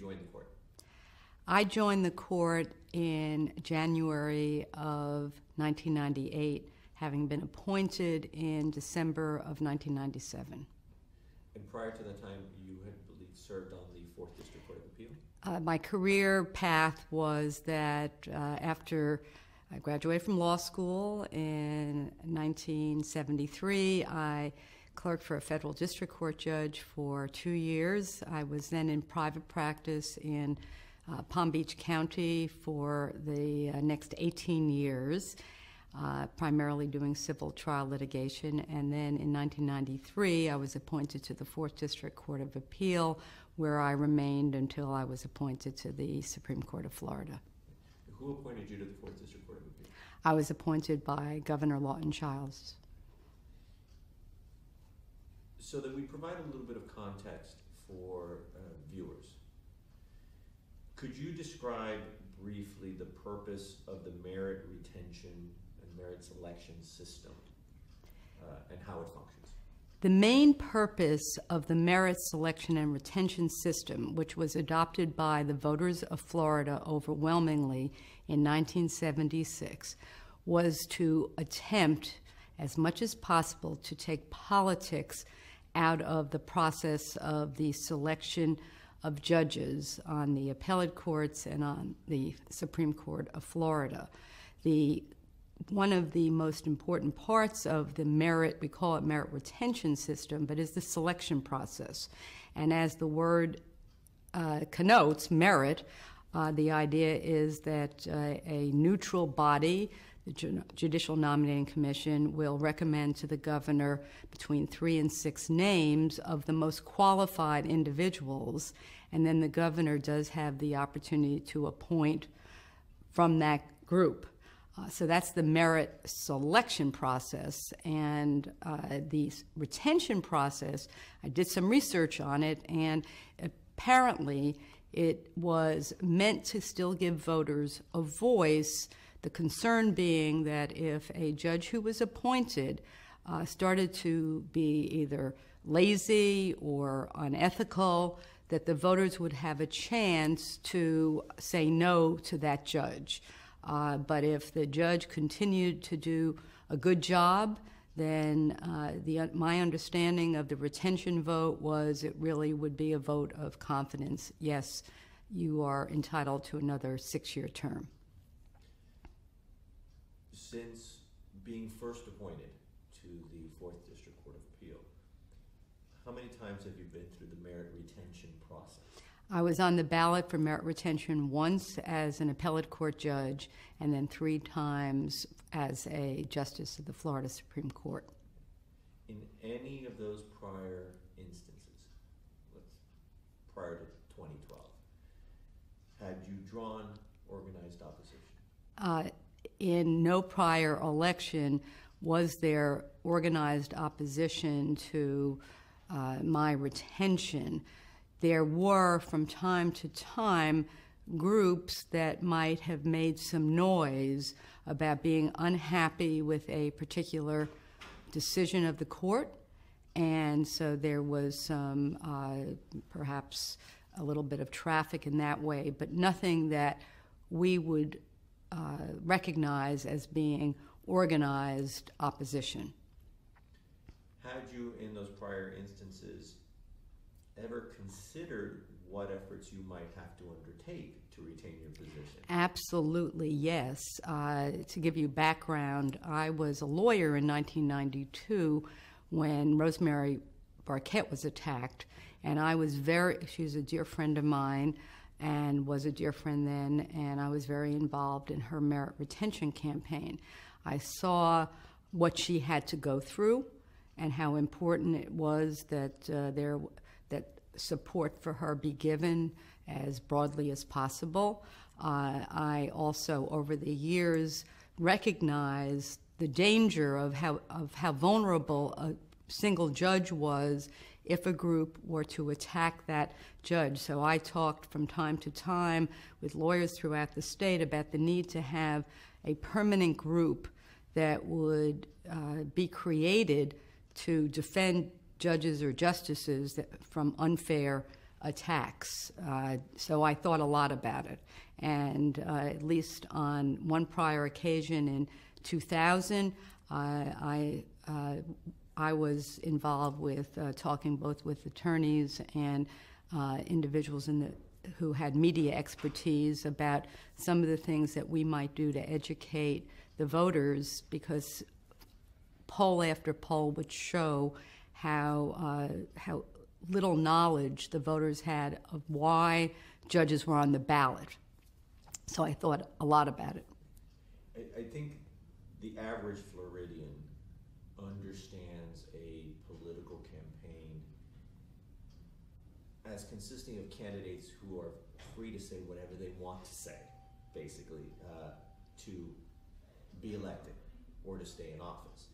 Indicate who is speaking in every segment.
Speaker 1: join the court?
Speaker 2: I joined the court in January of 1998, having been appointed in December of 1997.
Speaker 1: And prior to that time, you had, I believe, served on the 4th District Court of Appeal?
Speaker 2: My career path was that after I graduated from law school in 1973, I clerked for a federal district court judge for 2 years. I was then in private practice in Palm Beach County for the next 18 years, primarily doing civil trial litigation. And then in 1993, I was appointed to the 4th District Court of Appeal, where I remained until I was appointed to the Supreme Court of Florida.
Speaker 1: Who appointed you to the 4th District Court of Appeal?
Speaker 2: I was appointed by Governor Lawton Childs.
Speaker 1: So that we provide a little bit of context for viewers, could you describe briefly the purpose of the merit retention and merit selection system and how it functions?
Speaker 2: The main purpose of the merit selection and retention system, which was adopted by the voters of Florida overwhelmingly in 1976, was to attempt as much as possible to take politics out of the process of the selection of judges on the appellate courts and on the Supreme Court of Florida. One of the most important parts of the merit, we call it merit retention system, but is the selection process. And as the word connotes, merit, the idea is that a neutral body, the Judicial Nominating Commission, will recommend to the governor between 3 and 6 names of the most qualified individuals, and then the governor does have the opportunity to appoint from that group. So that's the merit selection process. And the retention process, I did some research on it, and apparently it was meant to still give voters a voice, the concern being that if a judge who was appointed started to be either lazy or unethical, that the voters would have a chance to say no to that judge. But if the judge continued to do a good job, then my understanding of the retention vote was it really would be a vote of confidence. Yes, you are entitled to another 6-year term.
Speaker 1: Since being first appointed to the 4th District Court of Appeal, how many times have you been through the merit retention process?
Speaker 2: I was on the ballot for merit retention once as an appellate court judge and then 3 times as a justice of the Florida Supreme Court.
Speaker 1: In any of those prior instances, prior to 2012, had you drawn organized opposition?
Speaker 2: In no prior election was there organized opposition to my retention. There were, from time to time, groups that might have made some noise about being unhappy with a particular decision of the court, and so there was some, perhaps a little bit of traffic in that way, but nothing that we would recognize as being organized opposition.
Speaker 1: Had you, in those prior instances, ever considered what efforts you might have to undertake to retain your position?
Speaker 2: Absolutely, yes. To give you background, I was a lawyer in 1992 when Rosemary Barquette was attacked, and she's a dear friend of mine and was a dear friend then, and I was very involved in her merit retention campaign. I saw what she had to go through and how important it was that that support for her be given as broadly as possible. I also, over the years, recognized the danger of how vulnerable a single judge was if a group were to attack that judge. So I talked from time to time with lawyers throughout the state about the need to have a permanent group that would be created to defend judges or justices from unfair attacks. So I thought a lot about it. And at least on one prior occasion in 2000, I was involved with talking both with attorneys and individuals who had media expertise about some of the things that we might do to educate the voters, because poll after poll would show how little knowledge the voters had of why judges were on the ballot. So I thought a lot about it.
Speaker 1: I think the average Floridian understands a political campaign as consisting of candidates who are free to say whatever they want to say, basically, to be elected or to stay in office.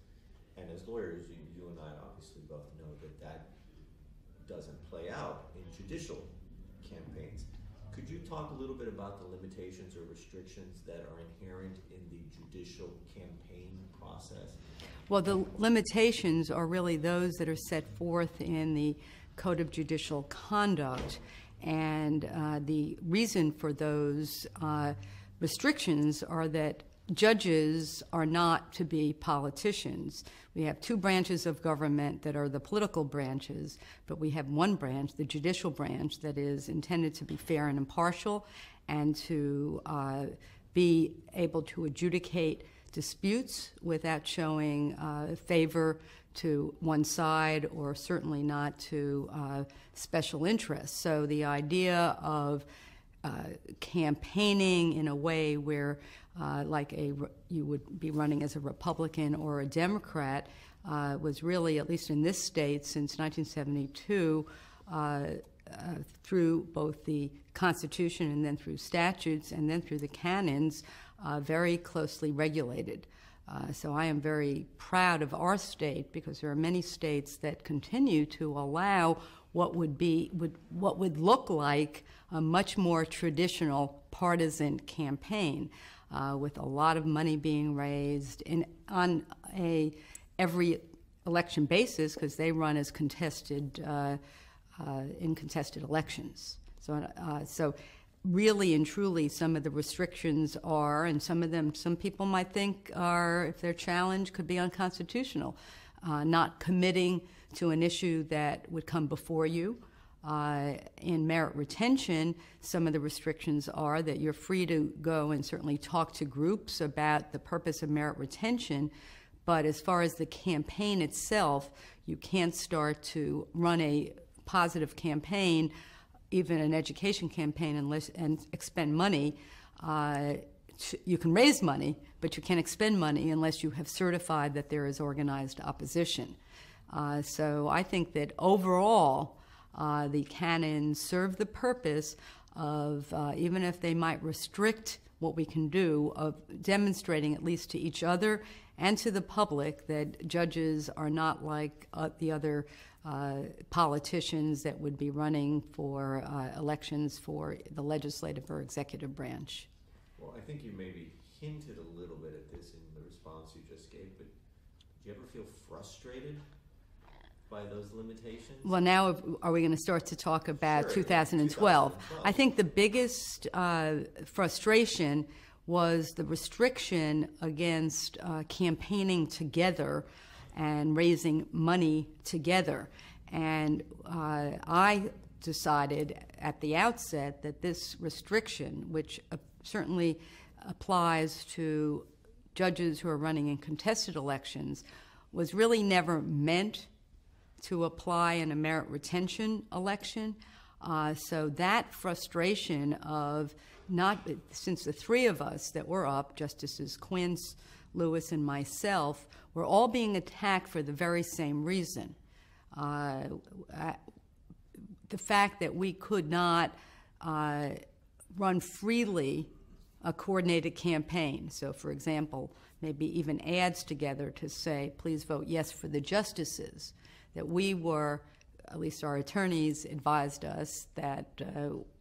Speaker 1: And as lawyers, you and I obviously both know that doesn't play out in judicial campaigns. Could you talk a little bit about the limitations or restrictions that are inherent in the judicial campaign process?
Speaker 2: Well, the limitations are really those that are set forth in the Code of Judicial Conduct, and the reason for those restrictions are that judges are not to be politicians. We have two branches of government that are the political branches, but we have one branch, the judicial branch, that is intended to be fair and impartial and to be able to adjudicate disputes without showing favor to one side or certainly not to special interests. So the idea of campaigning in a way where you would be running as a Republican or a Democrat was really, at least in this state since 1972, through both the Constitution and then through statutes and then through the canons, very closely regulated. So I am very proud of our state, because there are many states that continue to allow what would look like a much more traditional partisan campaign, with a lot of money being raised on every election basis, because they run as contested in contested elections. So really and truly, some of the restrictions are, and some of them, some people might think are, if they're challenged, could be unconstitutional. Not committing to an issue that would come before you. In merit retention, some of the restrictions are that you're free to go and certainly talk to groups about the purpose of merit retention, but as far as the campaign itself, you can't start to run a positive campaign, even an education campaign, and expend money. You can raise money, but you can't expend money unless you have certified that there is organized opposition. So I think that overall, the canons serve the purpose of, even if they might restrict what we can do, of demonstrating at least to each other and to the public that judges are not like the other politicians that would be running for elections for the legislative or executive branch.
Speaker 1: Well, I think you maybe hinted a little bit at this in the response you just gave, but do you ever feel frustrated by those limitations?
Speaker 2: Well, now are we going to start to talk about
Speaker 1: Sure,
Speaker 2: 2012? I think the biggest frustration was the restriction against campaigning together and raising money together. And I decided at the outset that this restriction, which certainly applies to judges who are running in contested elections, was really never meant to apply in a merit retention election. So that frustration of not, since the three of us that were up, Justices Quince, Lewis, and myself, were all being attacked for the very same reason. The fact that we could not run freely a coordinated campaign. So, for example, maybe even ads together to say, please vote yes for the justices. That we were, at least our attorneys advised us that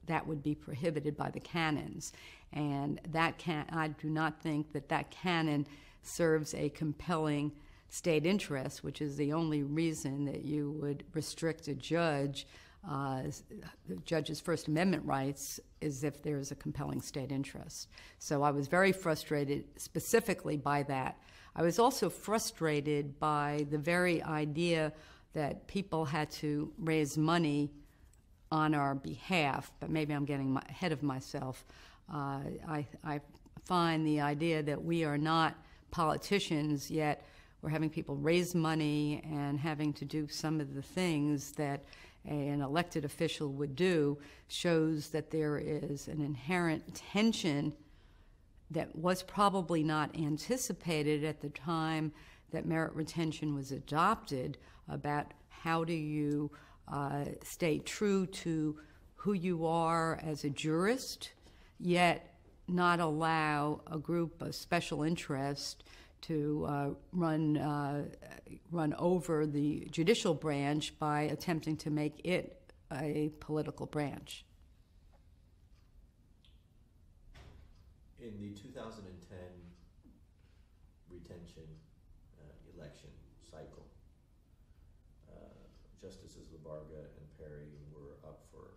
Speaker 2: that would be prohibited by the canons. And I do not think that canon serves a compelling state interest, which is the only reason that you would restrict a judge the judge's First Amendment rights is if there's a compelling state interest. So I was very frustrated specifically by that. I was also frustrated by the very idea that people had to raise money on our behalf, but maybe I'm getting ahead of myself. I find the idea that we are not politicians, yet we're having people raise money and having to do some of the things that an elected official would do, shows that there is an inherent tension that was probably not anticipated at the time that merit retention was adopted, about how do you stay true to who you are as a jurist, yet not allow a group of special interest to run over the judicial branch by attempting to make it a political branch.
Speaker 1: In the 2010 retention election cycle, Justices Labarga and Perry were up for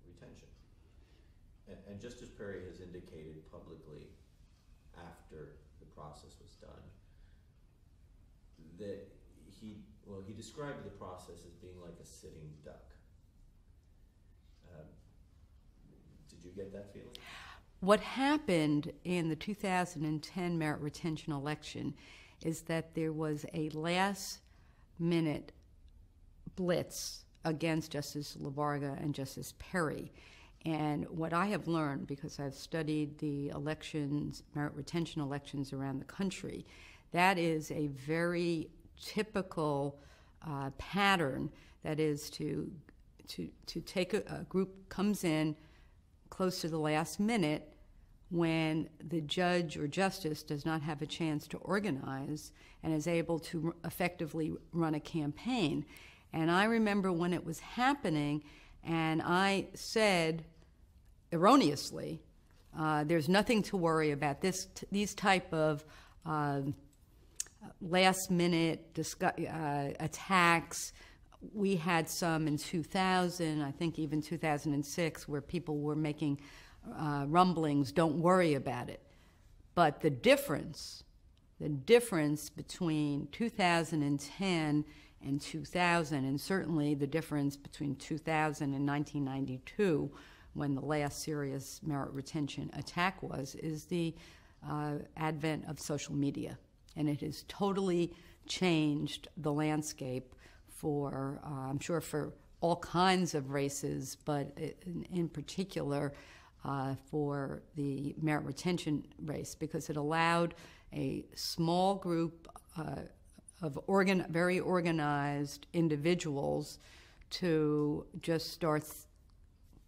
Speaker 1: retention. And Justice Perry has indicated publicly after the process was done that he described the process as being like a sitting duck. Did you get that feeling?
Speaker 2: What happened in the 2010 merit retention election is that there was a last-minute blitz against Justice Labarga and Justice Perry. And what I have learned, because I've studied the elections, merit retention elections around the country, that is a very typical pattern. That is to take a group comes in close to the last minute when the judge or justice does not have a chance to organize and is able to effectively run a campaign. And I remember when it was happening, and I said, erroneously, there's nothing to worry about. These type of last-minute attacks. We had some in 2000, I think even 2006, where people were making rumblings, don't worry about it. But the difference between 2010 and 2000, and certainly the difference between 2000 and 1992, when the last serious merit retention attack was, is the advent of social media. And it has totally changed the landscape for, I'm sure, for all kinds of races, but in particular for the merit retention race, because it allowed a small group of very organized individuals to just start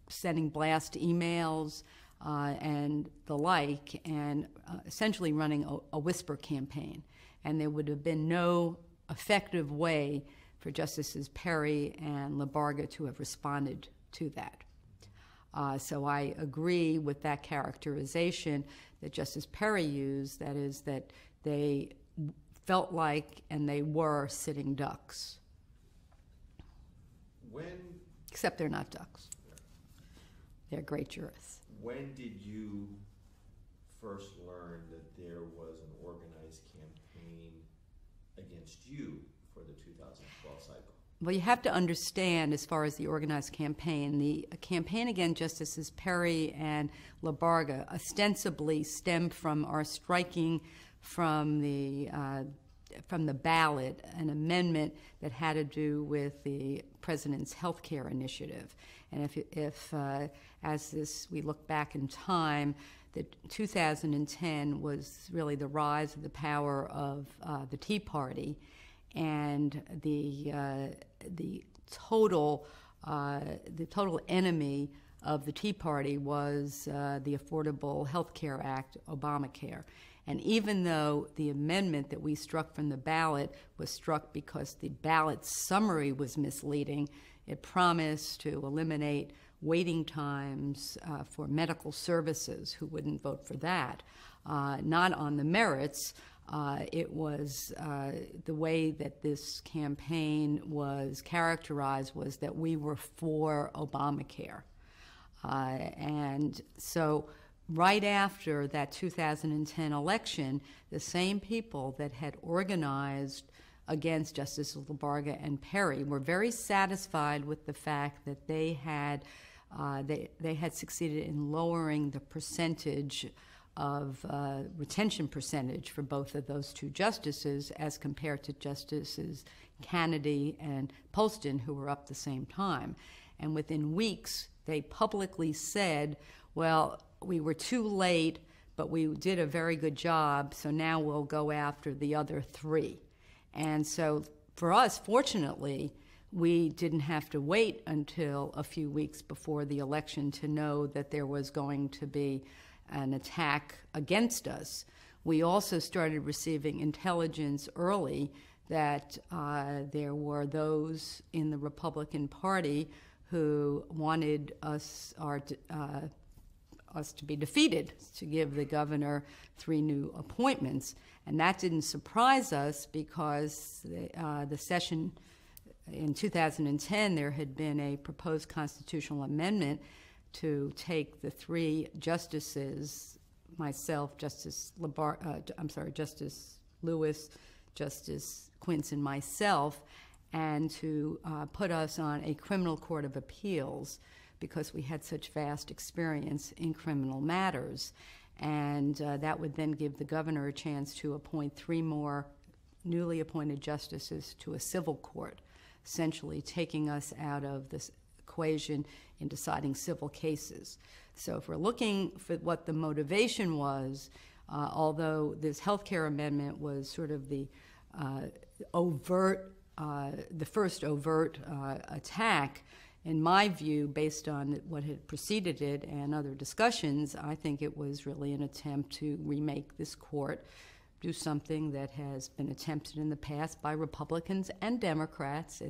Speaker 2: sending blast emails and the like, and essentially running a whisper campaign. And there would have been no effective way for Justices Perry and Labarga to have responded to that. So I agree with that characterization that Justice Perry used, that is that they felt like, and they were, sitting ducks. Except they're not ducks. They're great jurists.
Speaker 1: When did you first learn that there was an organized campaign against you for the 2012 cycle?
Speaker 2: Well, you have to understand, as far as the organized campaign, the campaign against Justices Perry and Labarga ostensibly stemmed from our striking from the ballot an amendment that had to do with the President's health care initiative. And if we look back in time, that 2010 was really the rise of the power of the Tea Party, and the total enemy of the Tea Party was the Affordable Health Care Act, Obamacare. And even though the amendment that we struck from the ballot was struck because the ballot summary was misleading, it promised to eliminate waiting times for medical services. Who wouldn't vote for that? Not on the merits, It was the way that this campaign was characterized was that we were for Obamacare. And so right after that 2010 election, the same people that had organized against Justices Labarga and Perry were very satisfied with the fact that they had succeeded in lowering the percentage of retention percentage for both of those two justices as compared to Justices Kennedy and Poston, who were up the same time. And within weeks, they publicly said, well, we were too late, but we did a very good job, so now we'll go after the other three. And so for us, fortunately, we didn't have to wait until a few weeks before the election to know that there was going to be an attack against us. We also started receiving intelligence early that there were those in the Republican Party who wanted us to be defeated, to give the governor 3 new appointments. And that didn't surprise us because the session in 2010, there had been a proposed constitutional amendment to take the 3 justices, myself, Justice Lewis, Justice Quince, and myself, and to put us on a criminal court of appeals because we had such vast experience in criminal matters. And that would then give the governor a chance to appoint 3 more newly appointed justices to a civil court, essentially taking us out of this equation in deciding civil cases. So if we're looking for what the motivation was, although this healthcare amendment was sort of the first overt attack, in my view, based on what had preceded it and other discussions, I think it was really an attempt to remake this court, do something that has been attempted in the past by Republicans and Democrats.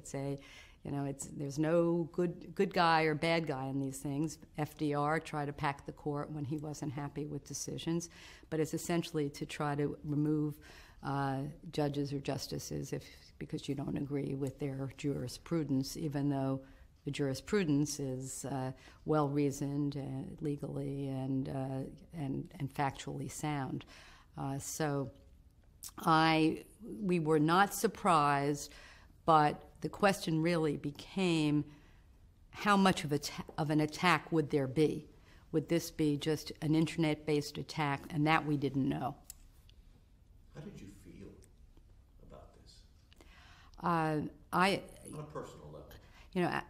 Speaker 2: There's no good guy or bad guy in these things. FDR tried to pack the court when he wasn't happy with decisions, but it's essentially to try to remove judges or justices because you don't agree with their jurisprudence, even though the jurisprudence is well-reasoned legally and factually sound. So we were not surprised, but the question really became how much of an attack would there be? Would this be just an internet-based attack? And that we didn't know.
Speaker 1: How did you feel about this?
Speaker 2: On
Speaker 1: a personal level.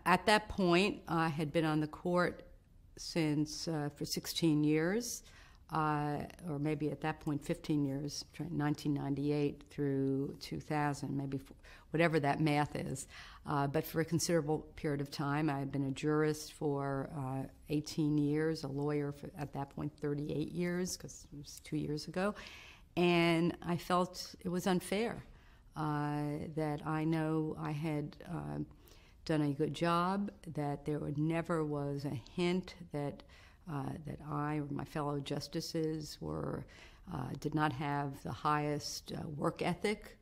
Speaker 2: At that point, I had been on the court for 16 years, or maybe at that point 15 years, 1998 through 2000, maybe whatever that math is. But for a considerable period of time, I had been a jurist for 18 years, a lawyer for, at that point, 38 years, because it was 2 years ago. And I felt it was unfair, that I know I had done a good job, that there never was a hint that I or my fellow justices did not have the highest work ethic.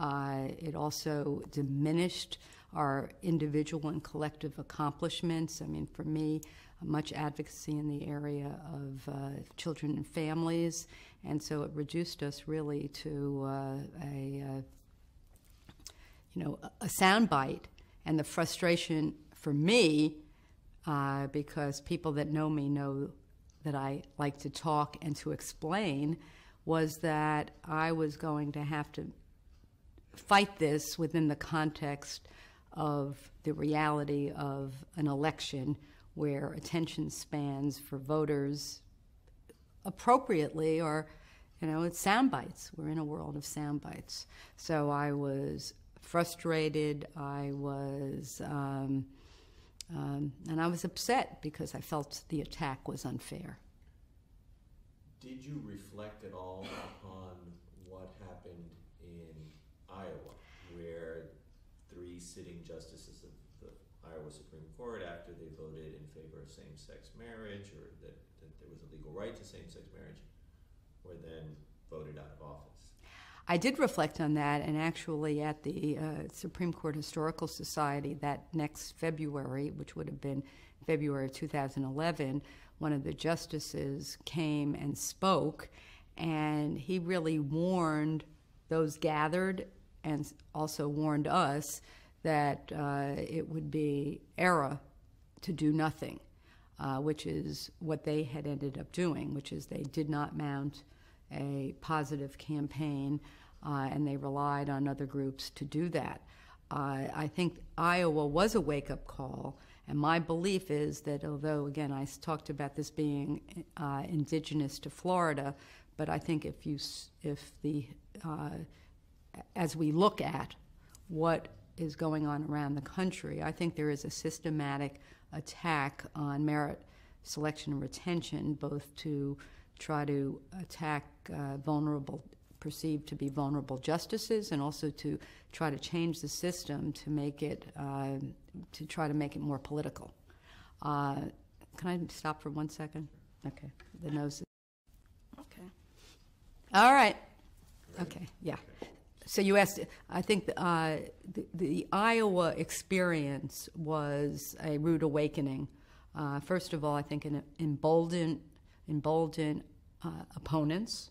Speaker 2: It also diminished our individual and collective accomplishments. I mean, for me, much advocacy in the area of children and families, and so it reduced us really to a soundbite. And the frustration for me, because people that know me know that I like to talk and to explain, was that I was going to have to fight this within the context of the reality of an election where attention spans for voters appropriately are, it's sound bites. We're in a world of sound bites. So I was frustrated. I was, and I was upset because I felt the attack was unfair.
Speaker 1: Did you reflect at all upon what happened in Iowa, where 3 sitting justices of the Iowa Supreme Court, after they voted in favor of same-sex marriage, or that there was a legal right to same-sex marriage, were then voted out of office?
Speaker 2: I did reflect on that, and actually at the Supreme Court Historical Society that next February, which would have been February of 2011, one of the justices came and spoke, and he really warned those gathered and also warned us that it would be error to do nothing, which is what they had ended up doing, which is they did not mount a positive campaign, and they relied on other groups to do that. I think Iowa was a wake-up call, and my belief is that although, again, I talked about this being indigenous to Florida, but I think as we look at what is going on around the country, I think there is a systematic attack on merit selection and retention, both to try to attack perceived to be vulnerable justices, and also to try to change the system to make it to try to make it more political. Can I stop for 1 second? Okay. The nose. Okay. All right. Okay. Yeah. So you asked. I think the Iowa experience was a rude awakening. First of all, I think an embolden opponents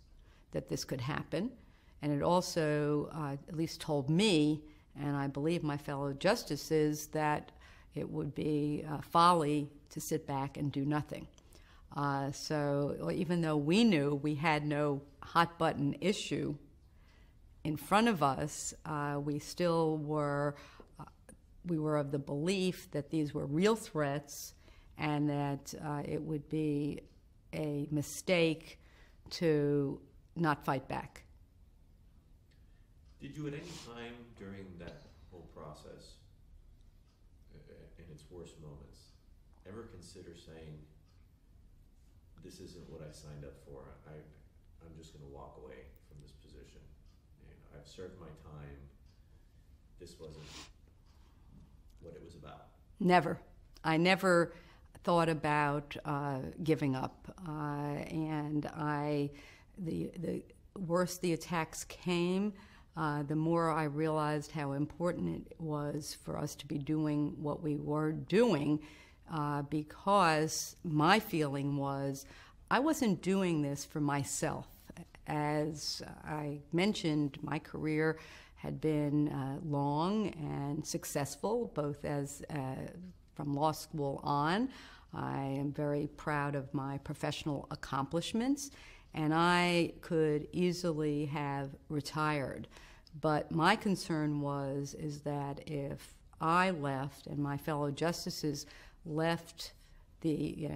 Speaker 2: that this could happen, and it also at least told me, and I believe my fellow justices, that it would be folly to sit back and do nothing. So even though we knew we had no hot button issue in front of us, we still were of the belief that these were real threats, and that it would be a mistake to not fight back.
Speaker 1: Did you at any time during that whole process, in its worst moments, ever consider saying, this isn't what I signed up for, I'm just going to walk away from this position? I've served my time, this wasn't what it was about?
Speaker 2: Never. I never thought about giving up, and the worse the attacks came, the more I realized how important it was for us to be doing what we were doing, because my feeling was I wasn't doing this for myself. As I mentioned, my career had been long and successful, both as from law school on. I am very proud of my professional accomplishments, and I could easily have retired. But my concern is that if I left and my fellow justices left,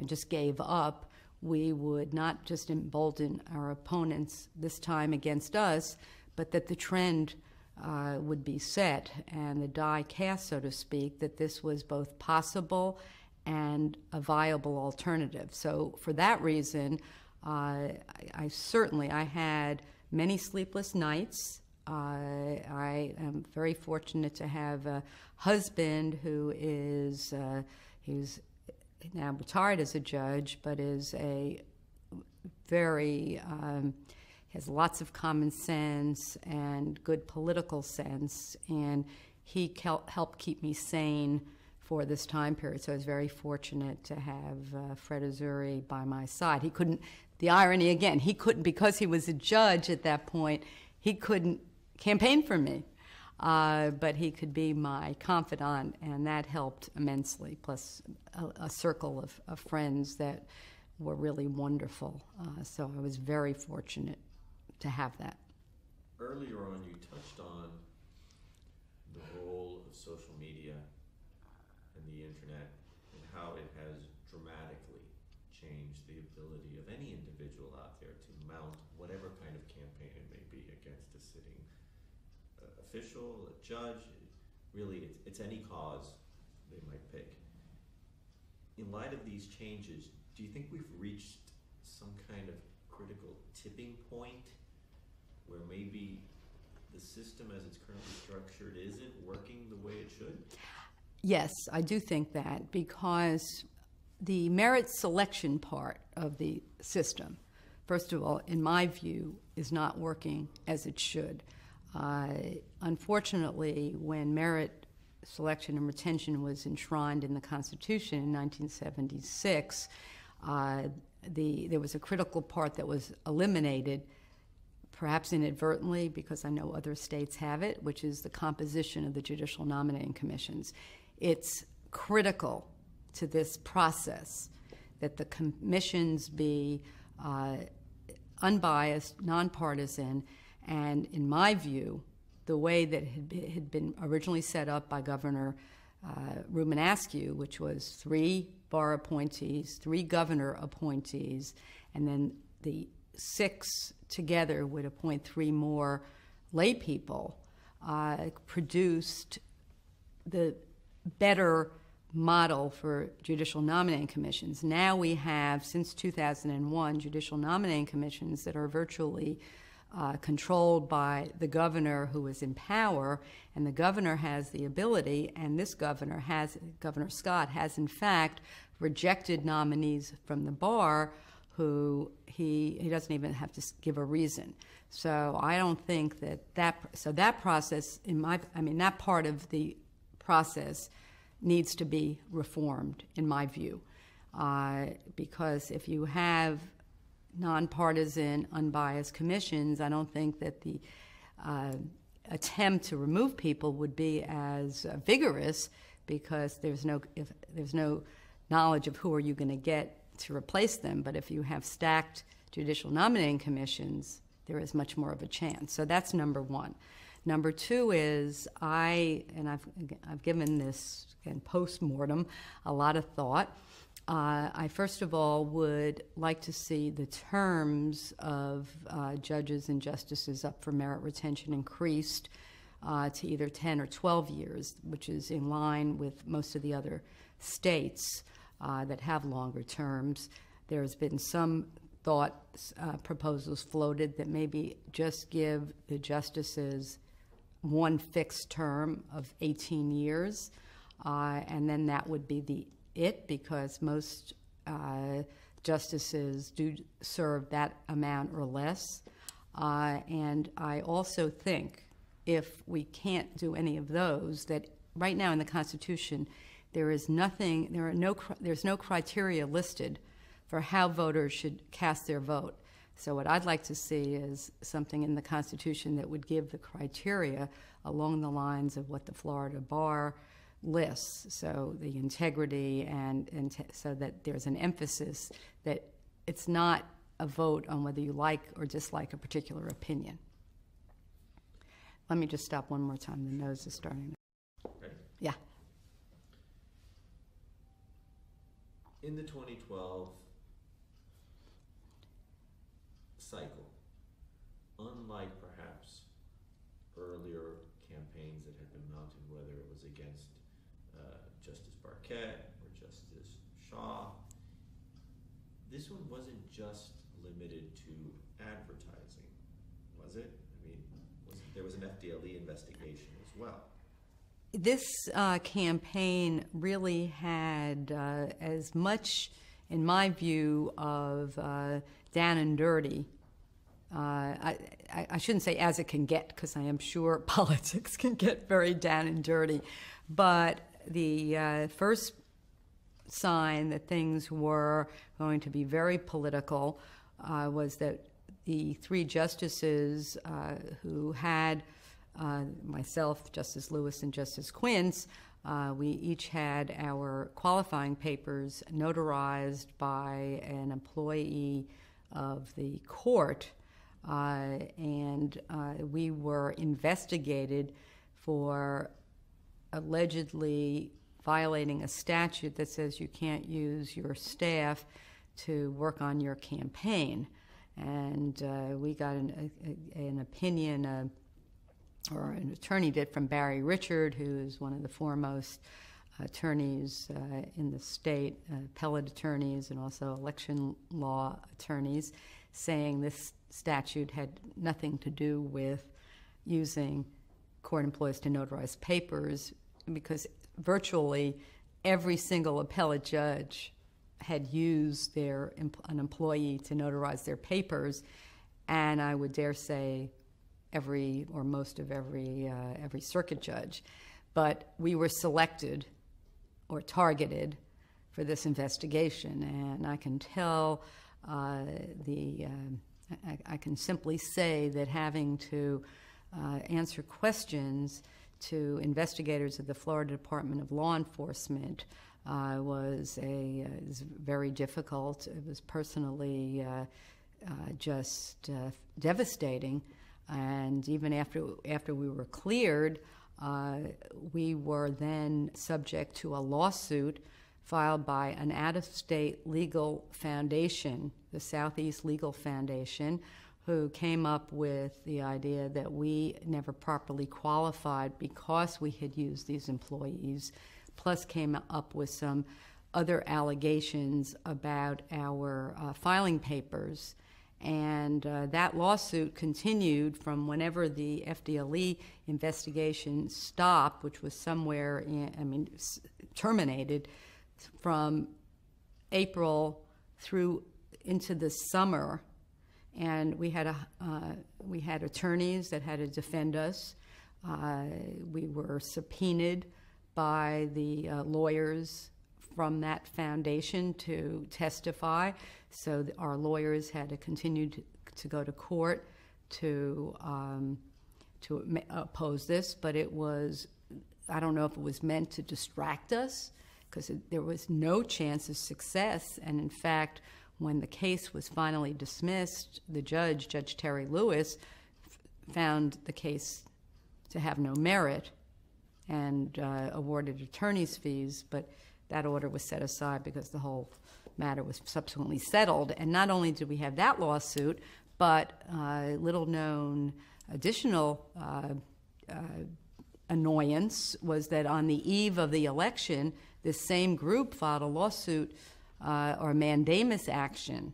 Speaker 2: just gave up, we would not just embolden our opponents this time against us, but that the trend would be set and the die cast, so to speak, that this was both possible and a viable alternative. So for that reason, I had many sleepless nights. I am very fortunate to have a husband who is he's now retired as a judge, but is a very has lots of common sense and good political sense, and he helped keep me sane for this time period. So I was very fortunate to have Fred Azzurri by my side. He couldn't, the irony again, he couldn't, because he was a judge at that point, he couldn't campaign for me, but he could be my confidant, and that helped immensely, plus a circle of friends that were really wonderful. So I was very fortunate to have that.
Speaker 1: Earlier on, you touched on the role of social media and the internet and how it has dramatically changed the ability of any individual out there to mount whatever kind of campaign it may be against a sitting official, a judge. Really, it's any cause they might pick. In light of these changes, do you think we've reached some kind of critical tipping point where maybe the system as it's currently structured isn't working the way it should?
Speaker 2: Yes, I do think that, because the merit selection part of the system, first of all, in my view, is not working as it should. Unfortunately, when merit selection and retention was enshrined in the Constitution in 1976, there was a critical part that was eliminated, perhaps inadvertently, because I know other states have it, which is the composition of the judicial nominating commissions. It's critical to this process that the commissions be unbiased, nonpartisan, and in my view, the way that it had been originally set up by Governor Reuben Askew, which was 3 bar appointees, 3 governor appointees, and then the 6 together would appoint 3 more lay people, produced the better model for judicial nominating commissions. Now we have, since 2001, judicial nominating commissions that are virtually controlled by the governor who is in power, and the governor has the ability, and this Governor Scott has in fact rejected nominees from the bar who he doesn't even have to give a reason. So I don't think that process, that part of the process needs to be reformed, in my view, because if you have nonpartisan, unbiased commissions, I don't think that the attempt to remove people would be as vigorous, because there's no knowledge of who are you going to get to replace them. But if you have stacked judicial nominating commissions, there is much more of a chance. So that's number one. Number two is I've given this, again, post-mortem, a lot of thought. I first of all would like to see the terms of judges and justices up for merit retention increased to either 10 or 12 years, which is in line with most of the other states that have longer terms. There's been some proposals floated that maybe just give the justices one fixed term of 18 years, and then that would be because most justices do serve that amount or less. And I also think if we can't do any of those, that right now in the Constitution there's no criteria listed for how voters should cast their vote. So what I'd like to see is something in the Constitution that would give the criteria along the lines of what the Florida Bar lists, so the integrity and so that there's an emphasis that it's not a vote on whether you like or dislike a particular opinion. Let me just stop one more time. The nose is starting.
Speaker 1: Ready?
Speaker 2: Yeah.
Speaker 1: In the 2012 cycle, unlike perhaps earlier campaigns that had been mounted, whether it was against Justice Barquette or Justice Shaw, this one wasn't just limited to advertising, was it? I mean, there was an FDLE investigation as well.
Speaker 2: This campaign really had as much, in my view, of down and dirty. I shouldn't say as it can get, because I am sure politics can get very down and dirty. But the first sign that things were going to be very political was that the 3 justices who had myself, Justice Lewis, and Justice Quince, we each had our qualifying papers notarized by an employee of the court, and we were investigated for allegedly violating a statute that says you can't use your staff to work on your campaign. And we got an opinion, or an attorney did, from Barry Richard, who is one of the foremost attorneys in the state, appellate attorneys and also election law attorneys, saying this statute had nothing to do with using court employees to notarize papers, because virtually every single appellate judge had used an employee to notarize their papers, and I would dare say every or most of every circuit judge. But we were selected or targeted for this investigation, and I can tell I can simply say that having to answer questions to investigators of the Florida Department of Law Enforcement was very difficult. It was personally just devastating, and even after we were cleared, we were then subject to a lawsuit filed by an out-of-state legal foundation, the Southeast Legal Foundation, who came up with the idea that we never properly qualified because we had used these employees, plus came up with some other allegations about our filing papers. And that lawsuit continued from whenever the FDLE investigation stopped, which was terminated, from April through into the summer. And we had attorneys that had to defend us. We were subpoenaed by the lawyers from that foundation to testify. So our lawyers had to continue to go to court to oppose this. But it was, I don't know if it was meant to distract us, because there was no chance of success. And in fact, when the case was finally dismissed, the judge, Judge Terry Lewis, found the case to have no merit and awarded attorney's fees, but that order was set aside because the whole matter was subsequently settled. And not only did we have that lawsuit, but little-known additional annoyance was that on the eve of the election, this same group filed a lawsuit or mandamus action,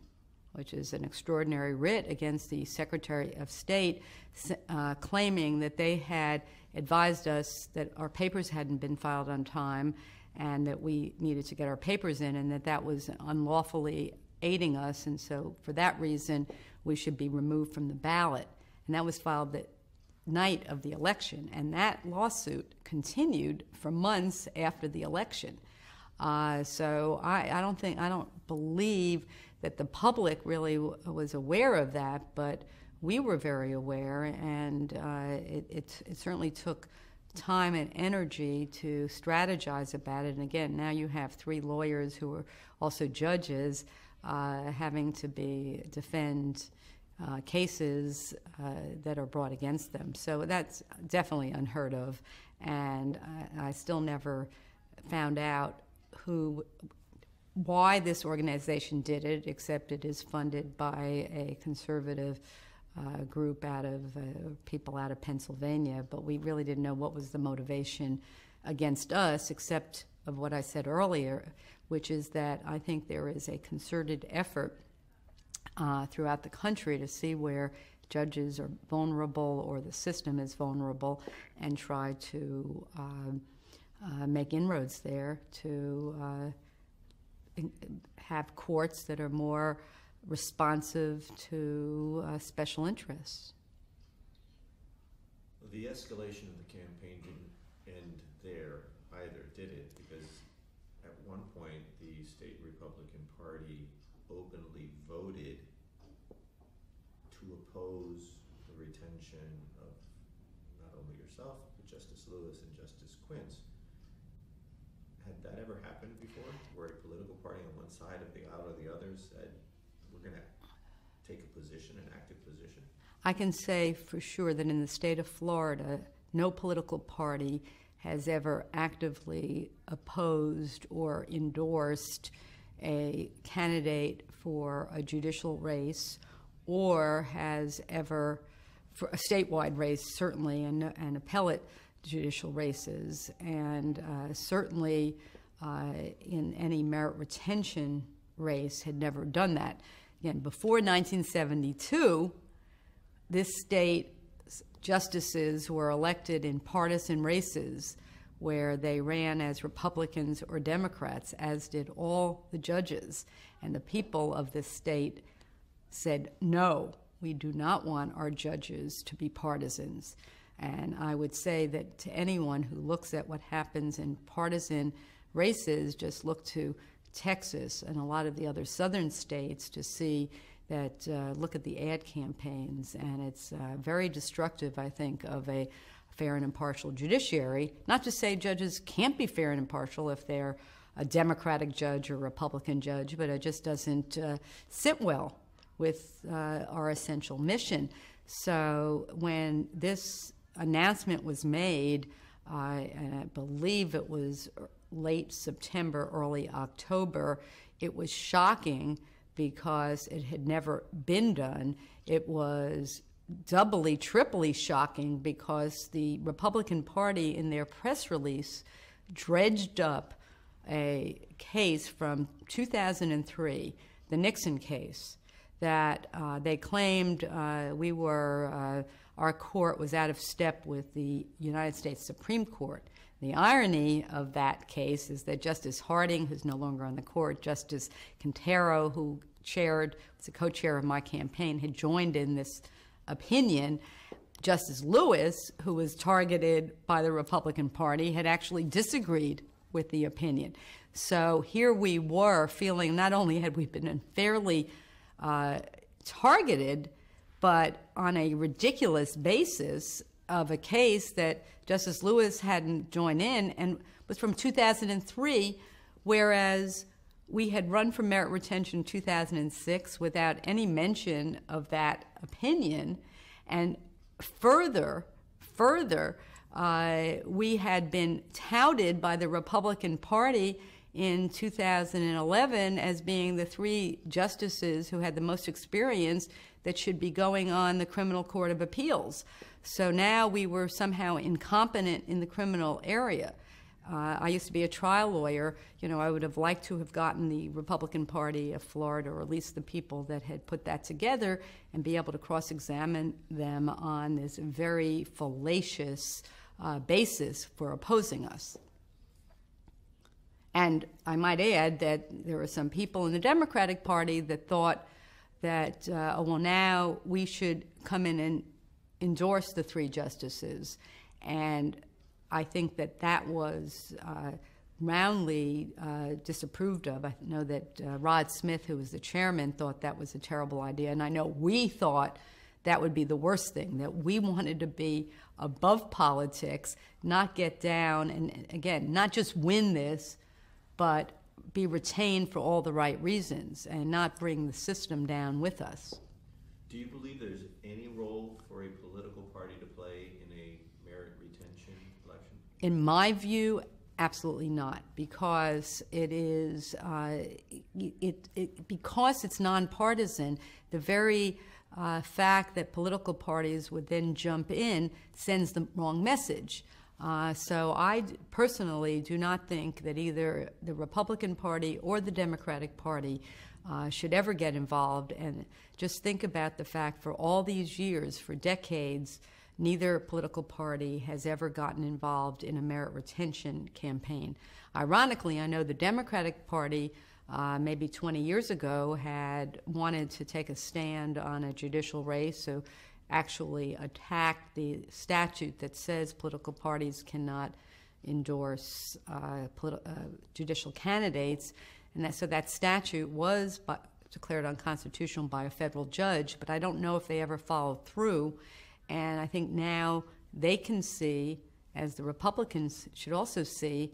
Speaker 2: which is an extraordinary writ against the Secretary of State, claiming that they had advised us that our papers hadn't been filed on time and that we needed to get our papers in, and that was unlawfully aiding us, and so for that reason we should be removed from the ballot. And that was filed the night of the election, and that lawsuit continued for months after the election. So I don't believe that the public really was aware of that, but we were very aware, and it certainly took time and energy to strategize about it. And again, now you have 3 lawyers who are also judges having to defend cases that are brought against them. So that's definitely unheard of, and I still never found out why this organization did it, except it is funded by a conservative group people out of Pennsylvania, but we really didn't know what was the motivation against us, except of what I said earlier, which is that I think there is a concerted effort throughout the country to see where judges are vulnerable or the system is vulnerable and try to make inroads there to have courts that are more responsive to special interests.
Speaker 1: The escalation of the campaign didn't end there either, did it? Because at one point the state Republican Party openly voted to oppose the retention of not only yourself, but Justice Lewis and Justice Quince. Had that ever happened before, where a political party on one side of the aisle or the other said, we're going to take a position, an active position?
Speaker 2: I can say for sure that in the state of Florida, no political party has ever actively opposed or endorsed a candidate for a judicial race, or has ever, for a statewide race certainly, and appellate judicial races, and certainly in any merit retention race had never done that. Again, before 1972, this state justices who were elected in partisan races where they ran as Republicans or Democrats, as did all the judges. And the people of this state said, no, we do not want our judges to be partisans. And I would say that to anyone who looks at what happens in partisan races, just look to Texas and a lot of the other southern states to see that, look at the ad campaigns, and it's very destructive, I think, of a fair and impartial judiciary. Not to say judges can't be fair and impartial if they're a Democratic judge or a Republican judge, but it just doesn't sit well with our essential mission. So when this announcement was made, and I believe it was late September, early October, it was shocking because it had never been done. It was doubly, triply shocking because the Republican Party in their press release dredged up a case from 2003, the Nixon case, that they claimed our court was out of step with the United States Supreme Court. The irony of that case is that Justice Harding, who's no longer on the court, Justice Quintero, who was the co-chair of my campaign, had joined in this opinion. Justice Lewis, who was targeted by the Republican Party, had actually disagreed with the opinion. So here we were feeling not only had we been unfairly targeted, but on a ridiculous basis of a case that Justice Lewis hadn't joined in and was from 2003, whereas we had run for merit retention in 2006 without any mention of that opinion. And further, we had been touted by the Republican Party in 2011 as being the three justices who had the most experience that should be going on the Criminal Court of Appeals. So now we were somehow incompetent in the criminal area. I used to be a trial lawyer. You know, I would have liked to have gotten the Republican Party of Florida, or at least the people that had put that together, and be able to cross-examine them on this very fallacious basis for opposing us. And I might add that there were some people in the Democratic Party that thought that, well, now we should come in and endorse the three justices. And I think that that was roundly disapproved of. I know that Rod Smith, who was the chairman, thought that was a terrible idea. And I know we thought that would be the worst thing, that we wanted to be above politics, not get down, and again, not just win this, but be retained for all the right reasons and not bring the system down with us.
Speaker 1: Do you believe there's any role for a political party to play in a merit retention election?
Speaker 2: In my view, absolutely not, because it is because it's nonpartisan. The very fact that political parties would then jump in sends the wrong message. So I personally do not think that either the Republican Party or the Democratic Party should ever get involved. And just think about the fact for all these years, for decades, neither political party has ever gotten involved in a merit retention campaign. Ironically, I know the Democratic Party maybe 20 years ago had wanted to take a stand on a judicial race, so actually attacked the statute that says political parties cannot endorse judicial candidates. And so that statute was declared unconstitutional by a federal judge, but I don't know if they ever followed through. And I think now they can see, as the Republicans should also see,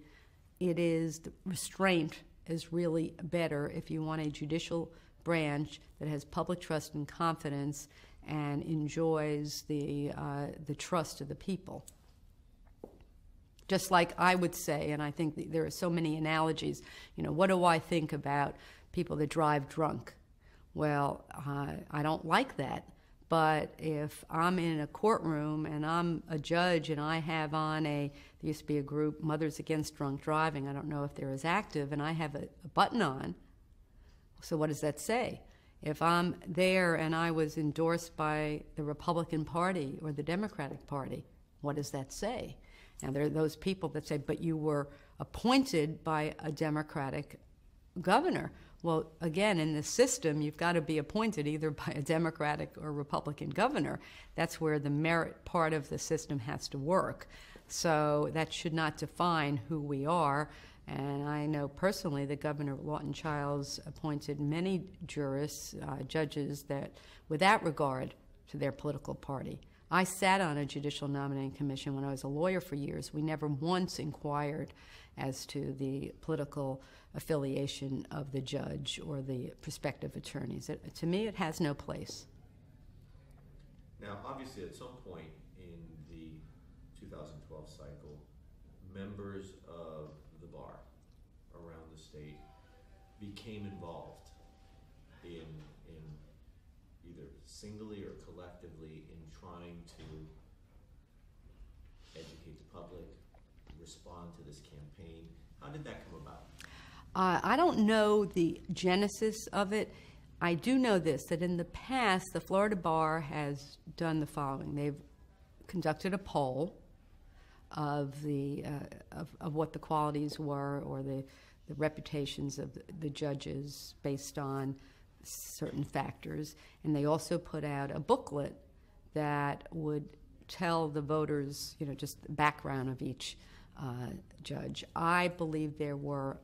Speaker 2: it is the restraint is really better if you want a judicial branch that has public trust and confidence and enjoys the trust of the people. Just like I would say, and I think there are so many analogies, you know, what do I think about people that drive drunk? Well, I don't like that. But if I'm in a courtroom and I'm a judge and I have on there used to be a group, Mothers Against Drunk Driving, I don't know if they're as active, and I have a button on, so what does that say? If I'm there and I was endorsed by the Republican Party or the Democratic Party, what does that say? Now, there are those people that say, but you were appointed by a Democratic governor. Well, again, in this system, you've got to be appointed either by a Democratic or Republican governor. That's where the merit part of the system has to work. So that should not define who we are. And I know personally that Governor Lawton Chiles appointed many jurists, judges, that without regard to their political party. I sat on a judicial nominating commission when I was a lawyer for years. We never once inquired as to the political affiliation of the judge or the prospective attorneys. To me, it has no place.
Speaker 1: Now, obviously, at some point in the 2012 cycle, members of the bar around the state became involved in either singly or collectively in trying to educate the public, respond to this campaign. How did that come about?
Speaker 2: I don't know the genesis of it. I do know this, that in the past, the Florida Bar has done the following. They've conducted a poll of what the qualities were or the reputations of the judges based on certain factors. And they also put out a booklet that would tell the voters, just the background of each judge. I believe there were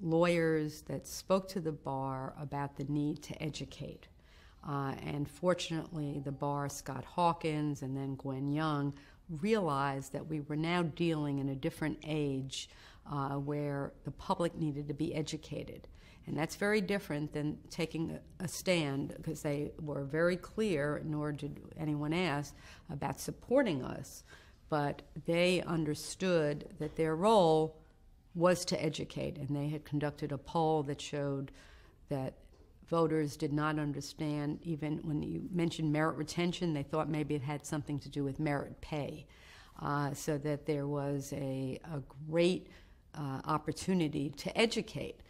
Speaker 2: lawyers that spoke to the bar about the need to educate. And fortunately, the bar, Scott Hawkins and then Gwen Young, realized that we were now dealing in a different age where the public needed to be educated. And that's very different than taking a stand, because they were very clear, nor did anyone ask, about supporting us. But they understood that their role was to educate, and they had conducted a poll that showed that voters did not understand, even when you mentioned merit retention, they thought maybe it had something to do with merit pay. So that there was a great opportunity to educate.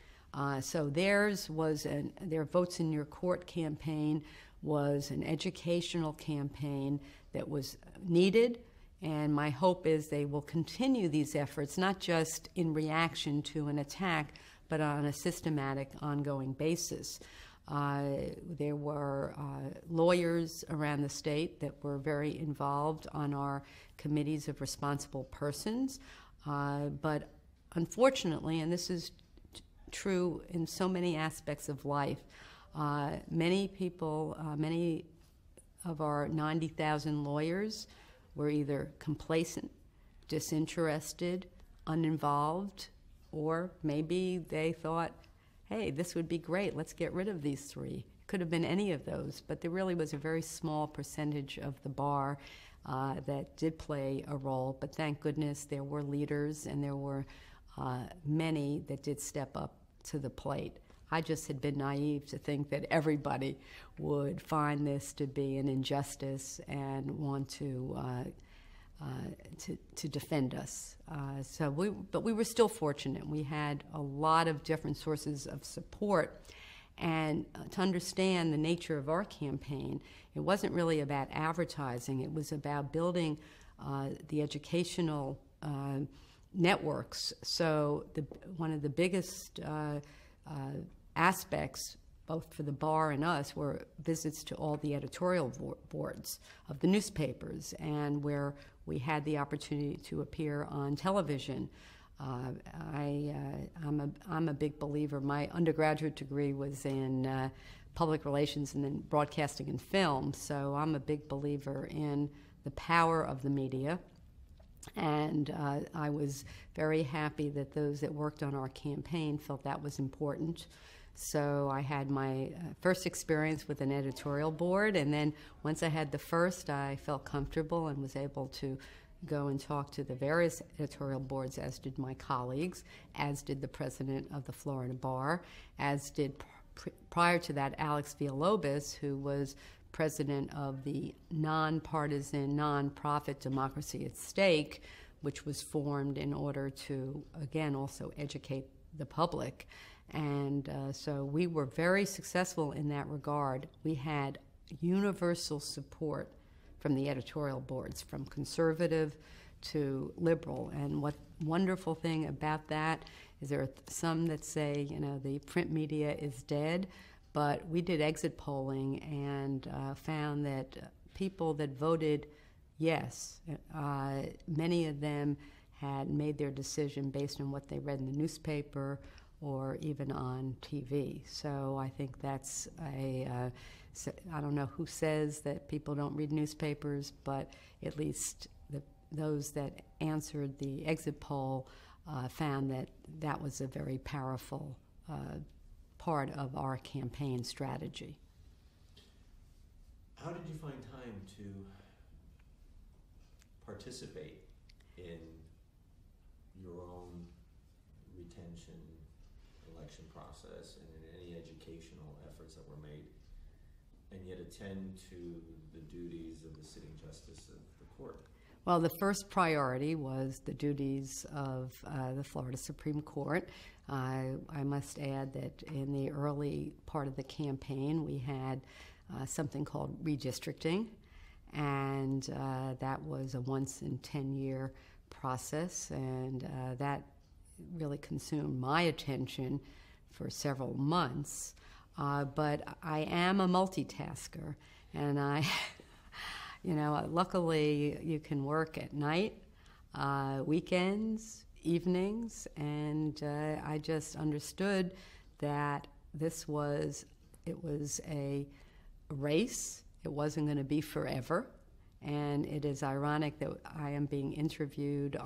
Speaker 2: So theirs was their Votes in Your Court campaign was an educational campaign that was needed, and my hope is they will continue these efforts, not just in reaction to an attack, but on a systematic, ongoing basis. There were lawyers around the state that were very involved on our committees of responsible persons, but unfortunately, and this is true in so many aspects of life, many people, many of our 90,000 lawyers were either complacent, disinterested, uninvolved, or maybe they thought, hey, this would be great, let's get rid of these three. It could have been any of those, but there really was a very small percentage of the bar that did play a role, but thank goodness there were leaders and there were many that did step up to the plate. I just had been naive to think that everybody would find this to be an injustice and want to defend us. But we were still fortunate. We had a lot of different sources of support. And to understand the nature of our campaign, it wasn't really about advertising. It was about building the educational networks. So one of the biggest aspects, both for the bar and us, were visits to all the editorial boards of the newspapers, and where we had the opportunity to appear on television. I'm a big believer. My undergraduate degree was in public relations and then broadcasting and film, so I'm a big believer in the power of the media. And I was very happy that those that worked on our campaign felt that was important. So I had my first experience with an editorial board, and then once I had the first, I felt comfortable and was able to go and talk to the various editorial boards, as did my colleagues, as did the president of the Florida Bar, as did prior to that Alex Villalobos, who was president of the Nonpartisan nonprofit Democracy at Stake, which was formed in order to, again, also educate the public. And so we were very successful in that regard. We had universal support from the editorial boards, from conservative to liberal. And what wonderful thing about that is there are some that say, the print media is dead, but we did exit polling and found that people that voted yes, many of them had made their decision based on what they read in the newspaper or even on TV. So I think that's I don't know who says that people don't read newspapers, but at least those that answered the exit poll found that that was a very powerful part of our campaign strategy.
Speaker 1: How did you find time to participate in your own retention election process and in any educational efforts that were made, and yet attend to the duties of the sitting justice of the court?
Speaker 2: Well, the first priority was the duties of the Florida Supreme Court. I must add that in the early part of the campaign, we had something called redistricting, and that was a once-in-10-year process, and that really consumed my attention for several months. But I am a multitasker, and luckily you can work at night, weekends, evenings, and I just understood that it was a race. It wasn't going to be forever, and it is ironic that I am being interviewed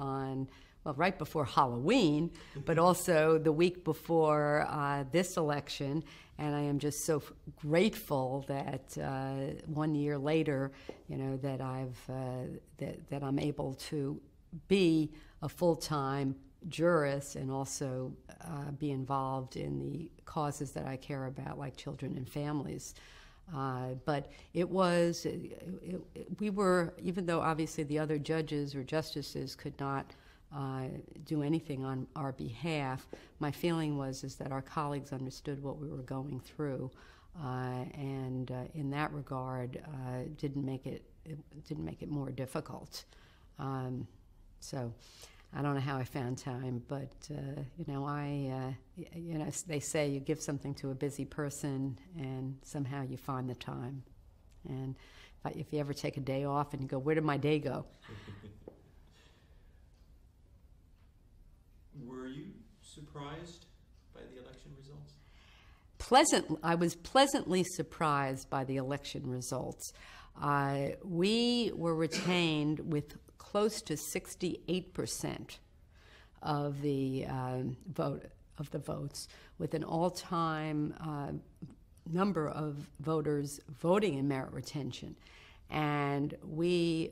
Speaker 2: right before Halloween, but also the week before this election, and I am just so grateful that 1 year later, that I'm able to be a full-time jurist and also be involved in the causes that I care about, like children and families. But we were, even though obviously the other judges or justices could not do anything on our behalf, my feeling is that our colleagues understood what we were going through, and in that regard, didn't make it more difficult. So I don't know how I found time, but they say you give something to a busy person, and somehow you find the time. And if you ever take a day off and you go, "Where did my day go?"
Speaker 1: Were you surprised by the election results?
Speaker 2: I was pleasantly surprised by the election results. We were retained with close to 68% of the votes, with an all-time number of voters voting in merit retention, and we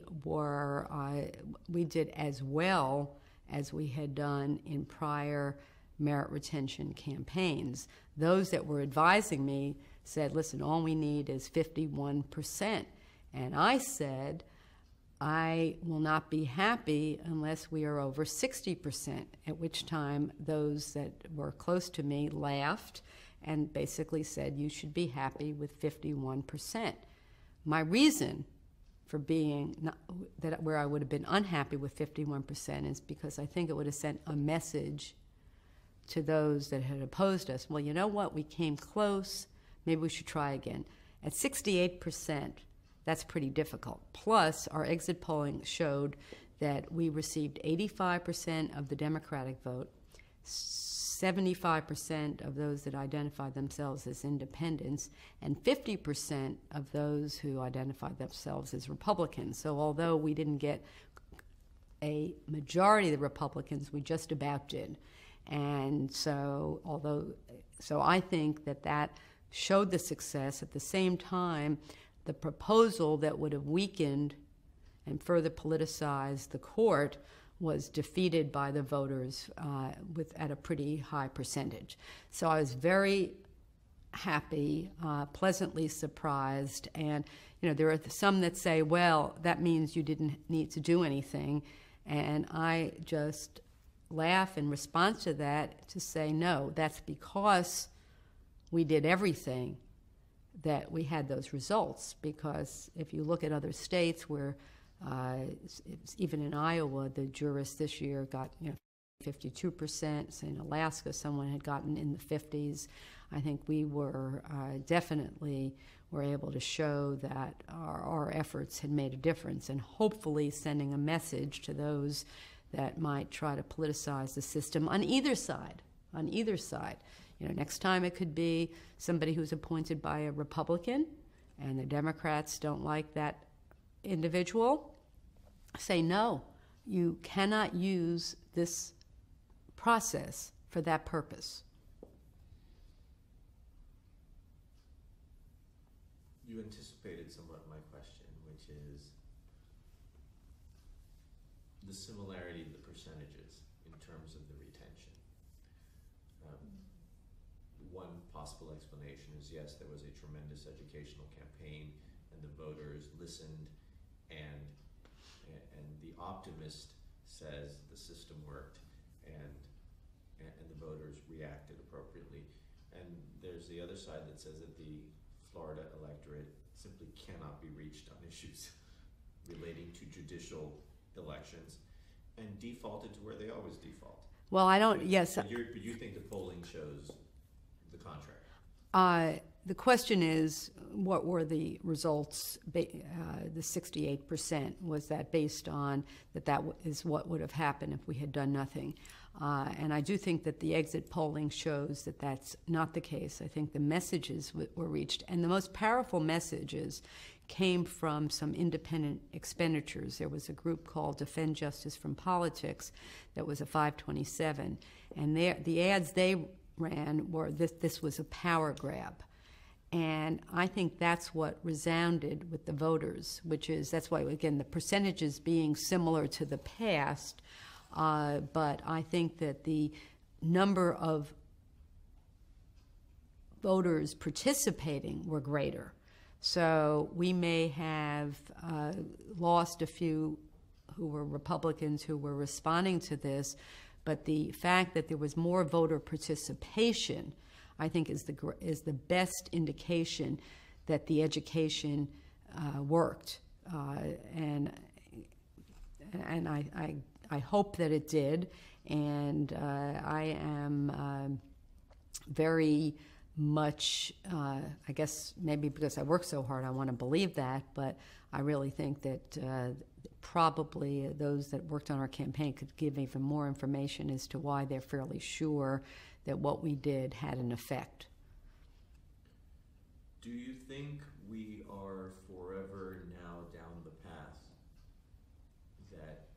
Speaker 2: did as well as we had done in prior merit retention campaigns. Those that were advising me said, "Listen, all we need is 51%. And I said, "I will not be happy unless we are over 60%, at which time those that were close to me laughed and basically said, "You should be happy with 51%. My reason for being where I would have been unhappy with 51% is because I think it would have sent a message to those that had opposed us. Well, you know what? We came close. Maybe we should try again. At 68%, that's pretty difficult. Plus, our exit polling showed that we received 85% of the Democratic vote, 75% of those that identified themselves as independents, and 50% of those who identified themselves as Republicans. So although we didn't get a majority of the Republicans, we just about did. And so I think that showed the success. At the same time, the proposal that would have weakened and further politicized the court was defeated by the voters at a pretty high percentage. So I was very happy, pleasantly surprised. And there are some that say, "Well, that means you didn't need to do anything," and I just laugh in response to that to say, no, that's because we did everything that we had those results. Because if you look at other states where Even in Iowa, the jurists this year got 52%. In Alaska, someone had gotten in the 50s. I think we were definitely were able to show that our efforts had made a difference, and hopefully sending a message to those that might try to politicize the system on either side. On either side. Next time it could be somebody who's appointed by a Republican, and the Democrats don't like that individual. Say, no, you cannot use this process for that purpose.
Speaker 1: You anticipated somewhat my question, which is the similarity of the percentages in terms of the retention. One possible explanation is, yes, there was a tremendous educational campaign, and the voters listened, and the optimist says the system worked, and the voters reacted appropriately. And there's the other side that says that the Florida electorate simply cannot be reached on issues relating to judicial elections, and defaulted to where they always default.
Speaker 2: Well, I don't, yes.
Speaker 1: But you think the polling shows the contrary?
Speaker 2: The question is, what were the results? The 68%, was that based on that is what would have happened if we had done nothing? And I do think that the exit polling shows that that's not the case. I think the messages were reached, and the most powerful messages came from some independent expenditures. There was a group called Defend Justice from Politics that was a 527, and the ads they ran were this was a power grab. And I think that's what resounded with the voters, that's why, again, the percentages being similar to the past, but I think that the number of voters participating were greater. So we may have lost a few who were Republicans who were responding to this, but the fact that there was more voter participation, I think, is the best indication that the education worked, and I hope that it did, and I am very much, I guess maybe because I work so hard, I want to believe that, but I really think that probably those that worked on our campaign could give even more information as to why they're fairly sure that what we did had an effect.
Speaker 1: Do you think we are forever now down the path that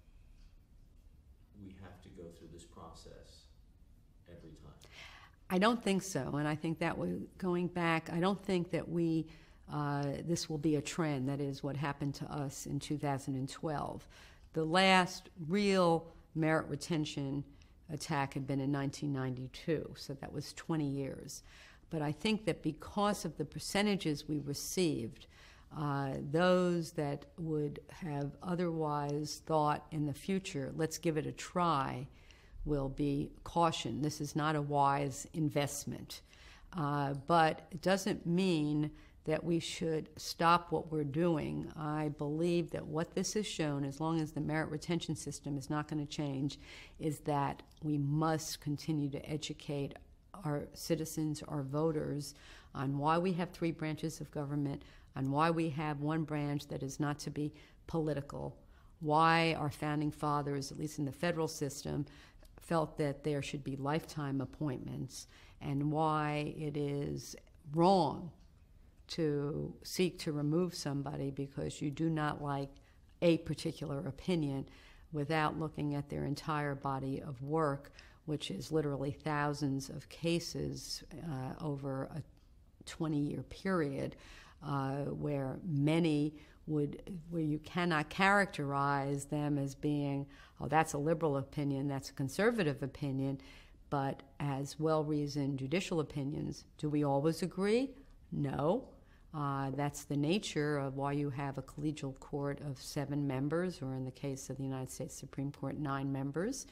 Speaker 1: we have to go through this process every time?
Speaker 2: I don't think so, and I think that going back, I don't think that this will be a trend. That is what happened to us in 2012. The last real merit retention attack had been in 1992, so that was 20 years. But I think that because of the percentages we received, those that would have otherwise thought in the future, let's give it a try, will be cautioned. This is not a wise investment. But it doesn't mean that we should stop what we're doing. I believe that what this has shown, as long as the merit retention system is not going to change, is that we must continue to educate our citizens, our voters, on why we have three branches of government, on why we have one branch that is not to be political, why our founding fathers, at least in the federal system, felt that there should be lifetime appointments, and why it is wrong to seek to remove somebody because you do not like a particular opinion without looking at their entire body of work, which is literally thousands of cases over a 20-year period, where you cannot characterize them as being, oh, that's a liberal opinion, that's a conservative opinion, but as well-reasoned judicial opinions. Do we always agree? No. That's the nature of why you have a collegial court of 7 members, or in the case of the United States Supreme Court, 9 members.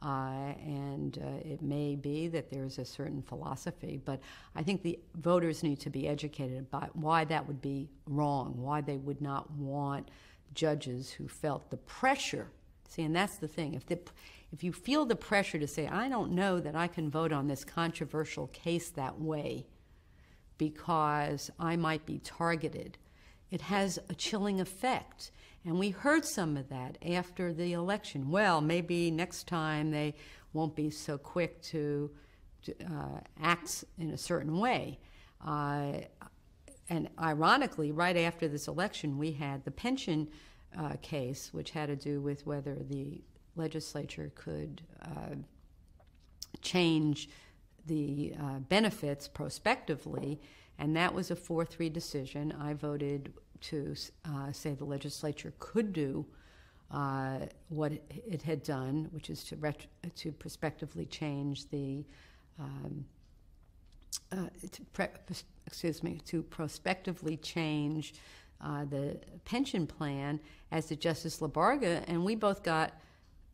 Speaker 2: It may be that there's a certain philosophy, but I think the voters need to be educated about why that would be wrong, why they would not want judges who felt the pressure. See, and that's the thing. If you feel the pressure to say, I don't know that I can vote on this controversial case that way because I might be targeted, it has a chilling effect. And we heard some of that after the election. Well, maybe next time they won't be so quick to act in a certain way. And ironically, right after this election, we had the pension case, which had to do with whether the legislature could change the benefits prospectively, and that was a 4-3 decision. I voted to say the legislature could do what it had done, which is to prospectively change the to prospectively change the pension plan, as did Justice Labarga, and we both got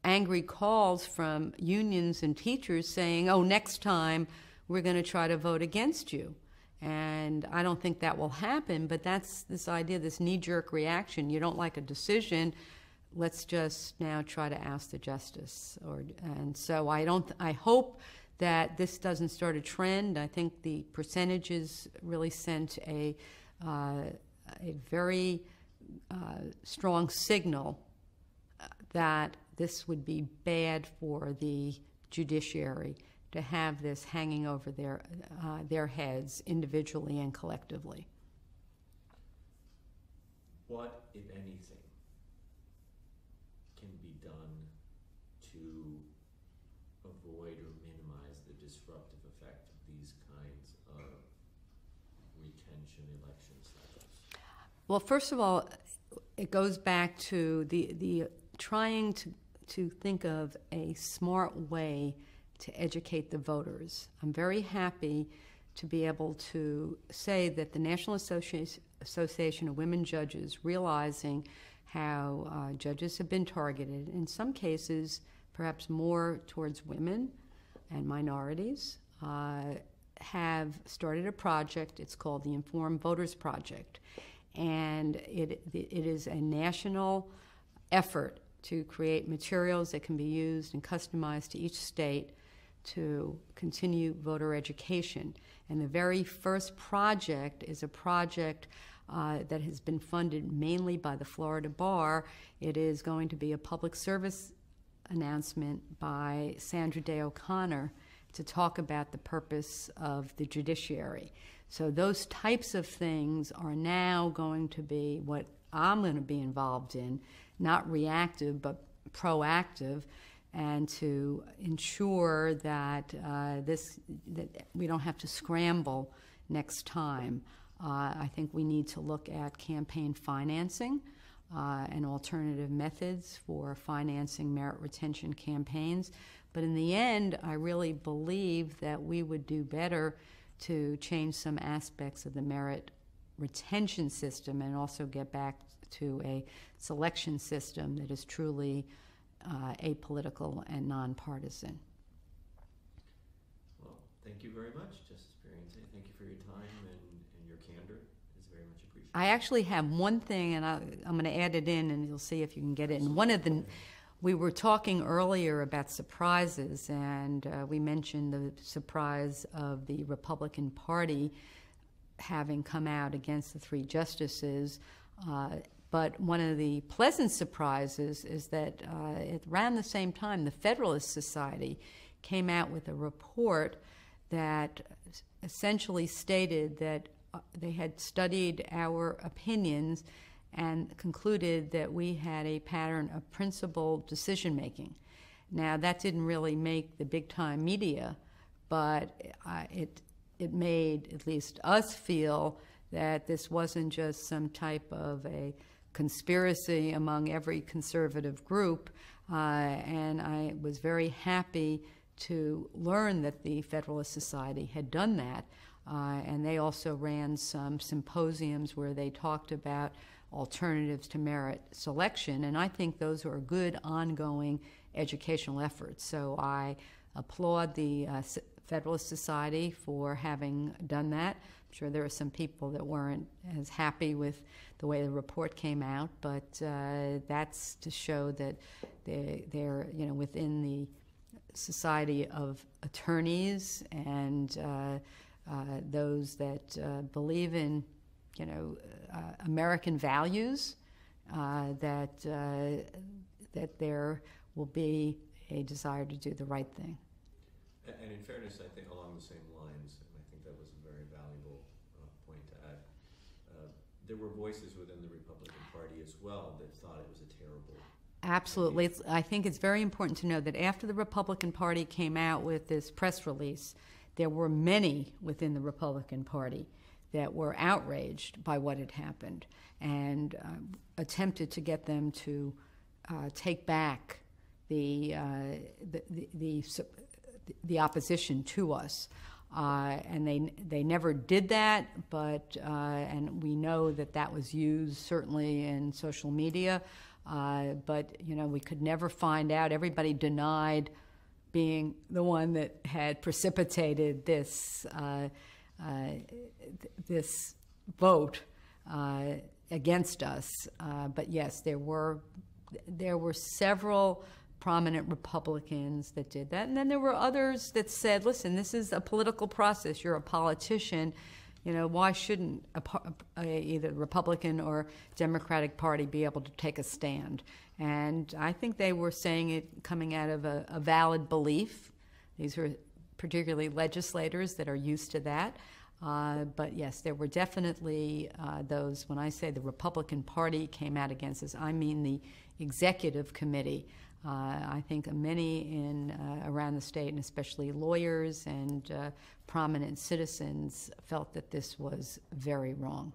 Speaker 2: angry calls from unions and teachers saying, oh, next time we're going to try to vote against you. And I don't think that will happen, but that's this idea, this knee-jerk reaction. You don't like a decision, let's just now try to oust the justice. And so I hope that this doesn't start a trend. I think the percentages really sent a very strong signal that this would be bad for the judiciary to have this hanging over their heads individually and collectively.
Speaker 1: What, if anything, can be done to avoid or minimize the disruptive effect of these kinds of retention election cycles?
Speaker 2: Well, first of all, it goes back to the trying to think of a smart way to educate the voters. I'm very happy to be able to say that the National Association of Women Judges, realizing how judges have been targeted, in some cases perhaps more towards women and minorities, have started a project. It's called the Informed Voters Project. And it is a national effort to create materials that can be used and customized to each state to continue voter education. And the very first project is a project that has been funded mainly by the Florida Bar. It is going to be a public service announcement by Sandra Day O'Connor to talk about the purpose of the judiciary. So those types of things are now going to be what I'm going to be involved in, not reactive but proactive, and to ensure that that we don't have to scramble next time. I think we need to look at campaign financing and alternative methods for financing merit retention campaigns. But in the end, I really believe that we would do better to change some aspects of the merit retention system and also get back to a selection system that is truly apolitical and nonpartisan.
Speaker 1: Well, thank you very much, Justice Pariente. Thank you for your time and your candor. It's very much appreciated.
Speaker 2: I actually have one thing, and I'm going to add it in, and you'll see if you can get it. And one of the, we were talking earlier about surprises, and we mentioned the surprise of the Republican Party having come out against the 3 justices. But one of the pleasant surprises is that around the same time, the Federalist Society came out with a report that essentially stated that they had studied our opinions and concluded that we had a pattern of principled decision-making. Now, that didn't really make the big-time media, but it made at least us feel that this wasn't just some type of a conspiracy among every conservative group, and I was very happy to learn that the Federalist Society had done that, and they also ran some symposiums where they talked about alternatives to merit selection, and I think those are good ongoing educational efforts. So I applaud the Federalist Society for having done that. I'm sure there are some people that weren't as happy with the way the report came out, but that's to show that they're within the Society of Attorneys and those that believe in American values, that there will be a desire to do the right thing.
Speaker 1: And in fairness, I think along the same lines, and I think that was a very valuable point to add, there were voices within the Republican Party as well that thought it was a terrible.
Speaker 2: Absolutely. I think it's very important to know that after the Republican Party came out with this press release, there were many within the Republican Party that were outraged by what had happened and attempted to get them to take back the opposition to us. And they never did that, but and we know that was used certainly in social media, but we could never find out. Everybody denied being the one that had precipitated this this vote against us. But yes, there were several prominent Republicans that did that. And then there were others that said, listen, this is a political process. You're a politician. Why shouldn't either the Republican or Democratic Party be able to take a stand? And I think they were saying it coming out of a valid belief. These are particularly legislators that are used to that. But yes, there were definitely those, when I say the Republican Party came out against us, I mean the executive committee. I think many around the state, and especially lawyers and prominent citizens, felt that this was very wrong.